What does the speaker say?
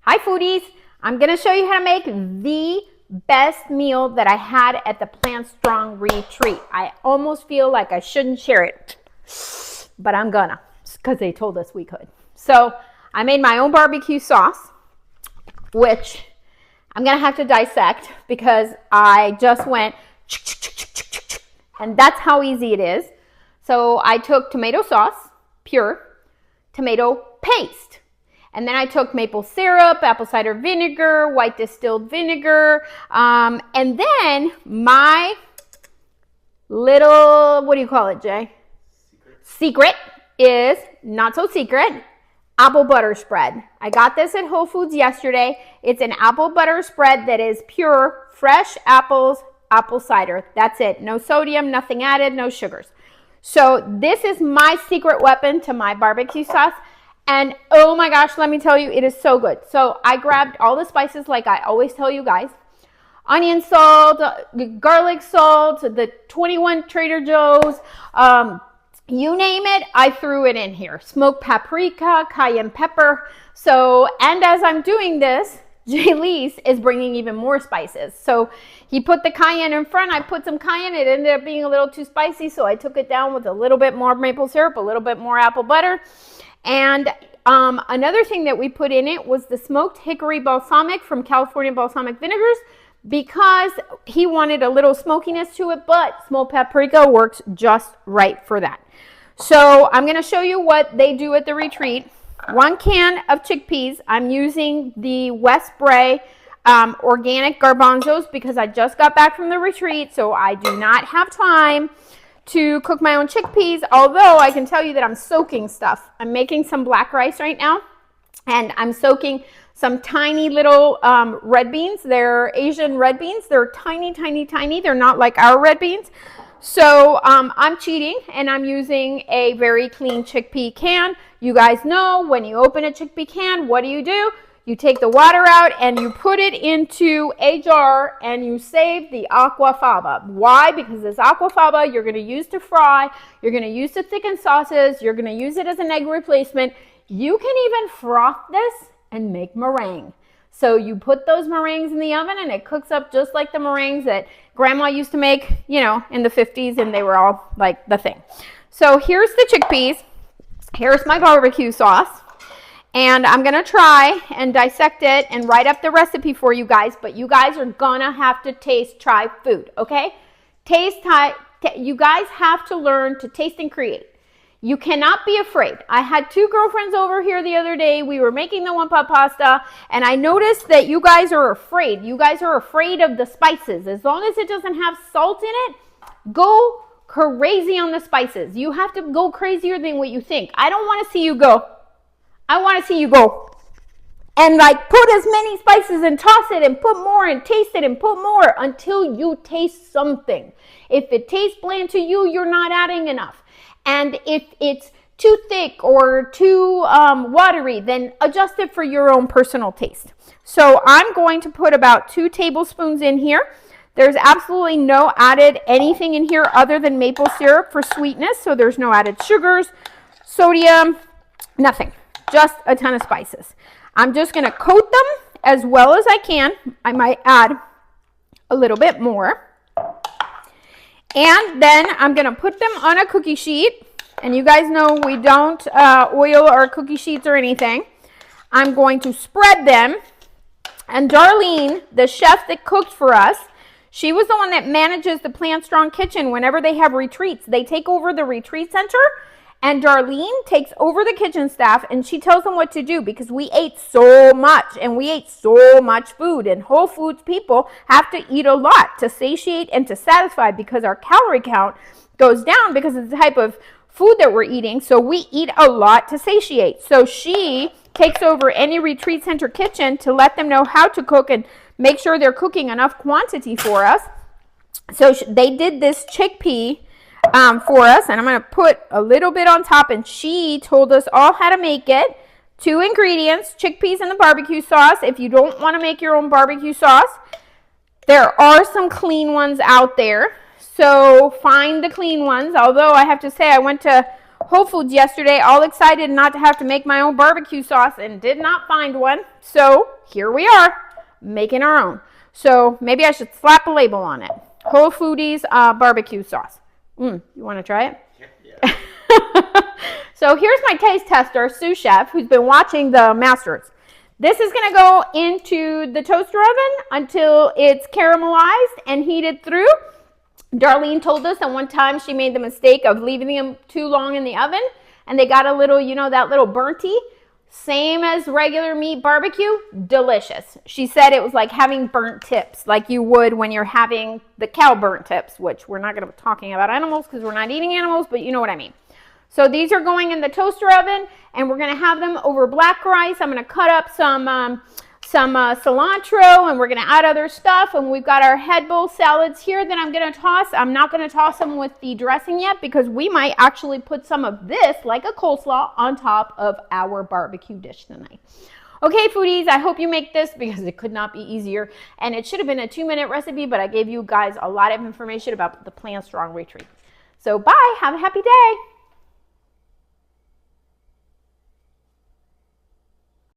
Hi foodies, I'm going to show you how to make the best meal that I had at the Plantstrong retreat. I almost feel like I shouldn't share it, but I'm gonna, because they told us we could. So I made my own barbecue sauce, which I'm going to have to dissect because I just went, and that's how easy it is. So I took tomato sauce, pure, tomato paste. And then I took maple syrup, apple cider vinegar, white distilled vinegar, and then my little, what do you call it, Jay? Secret is, not so secret, apple butter spread. I got this at Whole Foods yesterday. It's an apple butter spread that is pure, fresh apples, apple cider. That's it. No sodium, nothing added, no sugars. So this is my secret weapon to my barbecue sauce. And oh my gosh, let me tell you, it is so good. So I grabbed all the spices like I always tell you guys. Onion salt, garlic salt, the 21 Trader Joe's, you name it, I threw it in here. Smoked paprika, cayenne pepper. So, and as I'm doing this, Jay Lee's is bringing even more spices. So he put the cayenne in front. I put some cayenne. It ended up being a little too spicy, so I took it down with a little bit more maple syrup, a little bit more apple butter. And another thing that we put in it was the smoked hickory balsamic from California Balsamic Vinegars, because he wanted a little smokiness to it, but smoked paprika works just right for that. So I'm going to show you what they do at the retreat. 1 can of chickpeas. I'm using the West Bray organic garbanzos because I just got back from the retreat, so I do not have time to cook my own chickpeas, although I can tell you that I'm soaking stuff. I'm making some black rice right now, and I'm soaking some tiny little red beans. They're Asian red beans. They're tiny, tiny, tiny. They're not like our red beans. So I'm cheating, and I'm using a very clean chickpea can. You guys know when you open a chickpea can, what do? You take the water out and you put it into a jar and you save the aquafaba. Why? Because this aquafaba you're going to use to fry, you're going to use to thicken sauces, you're going to use it as an egg replacement. You can even froth this and make meringue. So you put those meringues in the oven and it cooks up just like the meringues that Grandma used to make, you know, in the 50s, and they were all like the thing. So here's the chickpeas. Here's my barbecue sauce. And I'm going to try and dissect it and write up the recipe for you guys, but you guys are going to have to try food, okay? You guys have to learn to taste and create. You cannot be afraid. I had 2 girlfriends over here the other day. We were making the one-pot pasta, and I noticed that you guys are afraid. You guys are afraid of the spices. As long as it doesn't have salt in it, go crazy on the spices. You have to go crazier than what you think. I don't want to see you go. I want to see you go and like put as many spices and toss it and put more and taste it and put more until you taste something. If it tastes bland to you, you're not adding enough. And if it's too thick or too watery, then adjust it for your own personal taste. So I'm going to put about 2 tablespoons in here. There's absolutely no added anything in here other than maple syrup for sweetness. So there's no added sugars, sodium, nothing. Just a ton of spices. I'm just going to coat them as well as I can. I might add a little bit more. And then I'm going to put them on a cookie sheet. And you guys know we don't oil our cookie sheets or anything. I'm going to spread them. And Darlene, the chef that cooked for us, she was the one that manages the Plantstrong kitchen whenever they have retreats. They take over the retreat center. And Darlene takes over the kitchen staff and she tells them what to do because we ate so much and we ate so much food, and Whole Foods people have to eat a lot to satiate and to satisfy because our calorie count goes down because of the type of food that we're eating. So we eat a lot to satiate. So she takes over any retreat center kitchen to let them know how to cook and make sure they're cooking enough quantity for us. So they did this chickpea for us, and I'm going to put a little bit on top, and she told us all how to make it. 2 ingredients, chickpeas and the barbecue sauce. If you don't want to make your own barbecue sauce, there are some clean ones out there, so find the clean ones. Although I have to say I went to Whole Foods yesterday, all excited not to have to make my own barbecue sauce, and did not find one. So here we are, making our own. So maybe I should slap a label on it. Whole Foodies barbecue sauce. You want to try it? Yeah. So here's my taste tester, sous chef, who's been watching the Masters. This is going to go into the toaster oven until it's caramelized and heated through. Darlene told us that one time she made the mistake of leaving them too long in the oven, and they got a little, you know, that little burnty. Same as regular meat barbecue, delicious. She said it was like having burnt tips, like you would when you're having the cow burnt tips, which we're not going to be talking about animals because we're not eating animals, but you know what I mean. So these are going in the toaster oven, and we're going to have them over black rice. I'm going to cut up some cilantro, and we're going to add other stuff. And we've got our head bowl salads here that I'm going to toss. I'm not going to toss them with the dressing yet because we might actually put some of this, like a coleslaw, on top of our barbecue dish tonight. Okay, foodies, I hope you make this because it could not be easier. And it should have been a 2-minute recipe, but I gave you guys a lot of information about the Plantstrong retreat. So bye, have a happy day.